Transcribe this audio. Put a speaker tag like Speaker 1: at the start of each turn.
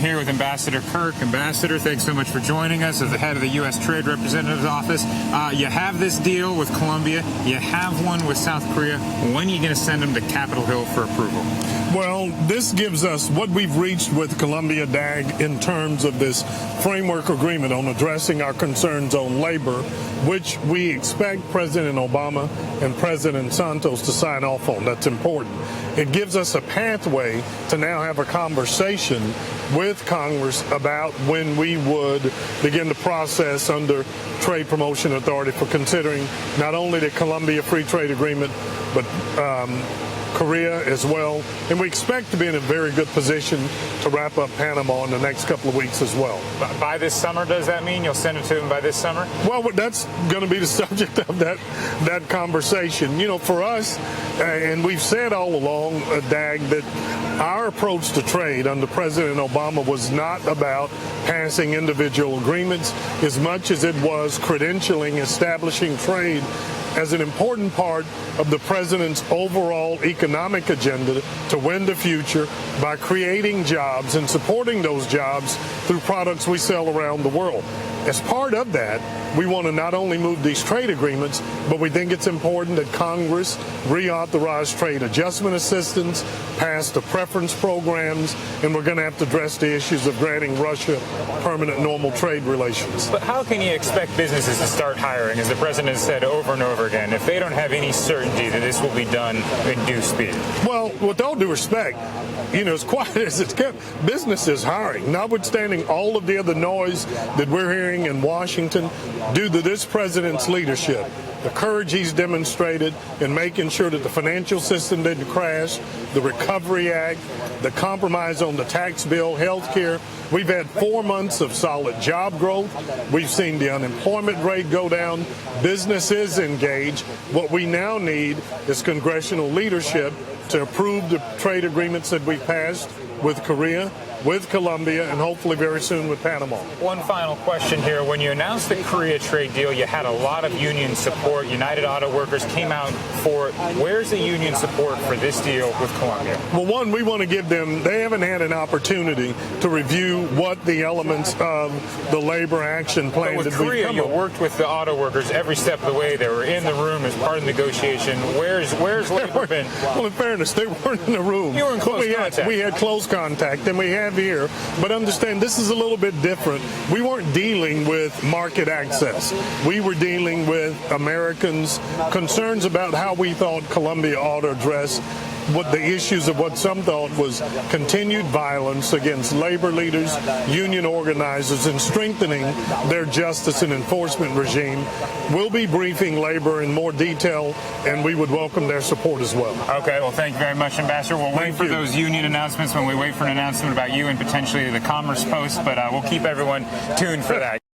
Speaker 1: here with Ambassador Kirk. Ambassador, thanks so much for joining us as the head of the U.S. Trade Representative's Office. You have this deal with Colombia. You have one with South Korea. When are you going to send them to Capitol Hill for approval?
Speaker 2: Well, this gives us what we've reached with Colombia, DAG, in terms of this framework agreement on addressing our concerns on labor, which we expect President Obama and President Santos to sign off on. That's important. It gives us a pathway to now have a conversation with Congress about when we would begin the process under Trade Promotion Authority for considering not only the Colombia Free Trade Agreement, but Korea as well. And we expect to be in a very good position to wrap up Panama in the next couple of weeks as well.
Speaker 1: By this summer, does that mean you'll send it to them by this summer?
Speaker 2: Well, that's going to be the subject of that conversation. You know, for us, and we've said all along, DAG, that our approach to trade under President Obama was not about passing individual agreements as much as it was credentialing, establishing trade as an important part of the president's overall economic agenda to win the future by creating jobs and supporting those jobs through products we sell around the world. As part of that, we want to not only move these trade agreements, but we think it's important that Congress reauthorize trade adjustment assistance, pass the preference programs, and we're going to have to address the issues of granting Russia permanent normal trade relations.
Speaker 1: But how can you expect businesses to start hiring, as the president has said over and over again, if they don't have any certainty that this will be done in due speed?
Speaker 2: Well, with all due respect, you know, as quiet as it's kept, business is hiring, notwithstanding all of the other noise that we're hearing in Washington due to this president's leadership. The courage he's demonstrated in making sure that the financial system didn't crash, the Recovery Act, the compromise on the tax bill, health care. We've had 4 months of solid job growth. We've seen the unemployment rate go down. Business is engaged. What we now need is congressional leadership to approve the trade agreements that we've passed with Korea, with Colombia, and hopefully very soon with Panama.
Speaker 1: One final question here. When you announced the Korea trade deal, you had a lot of union support. United Auto Workers came out for it. Where's the union support for this deal with Colombia?
Speaker 2: Well, one, we want to give them, they haven't had an opportunity to review what the elements of the labor action plan
Speaker 1: but with
Speaker 2: that we've
Speaker 1: Korea,
Speaker 2: come
Speaker 1: you
Speaker 2: up.
Speaker 1: worked with the auto workers every step of the way. They were in the room as part of the negotiation. Where's labor been?
Speaker 2: Well, in fairness, they weren't in the room.
Speaker 1: You were in close contact.
Speaker 2: We had close contact, and we have here. But understand, this is a little bit different. We weren't dealing with market access. We were dealing with Americans' concerns about how we thought Colombia ought to address what the issues of what some thought was continued violence against labor leaders, union organizers, and strengthening their justice and enforcement regime. We'll be briefing labor in more detail, and we would welcome their support as well.
Speaker 1: Okay, well, thank you very much, Ambassador. We'll wait for those union announcements when we wait for an announcement about you and potentially the Commerce Post, but we'll keep everyone tuned for that.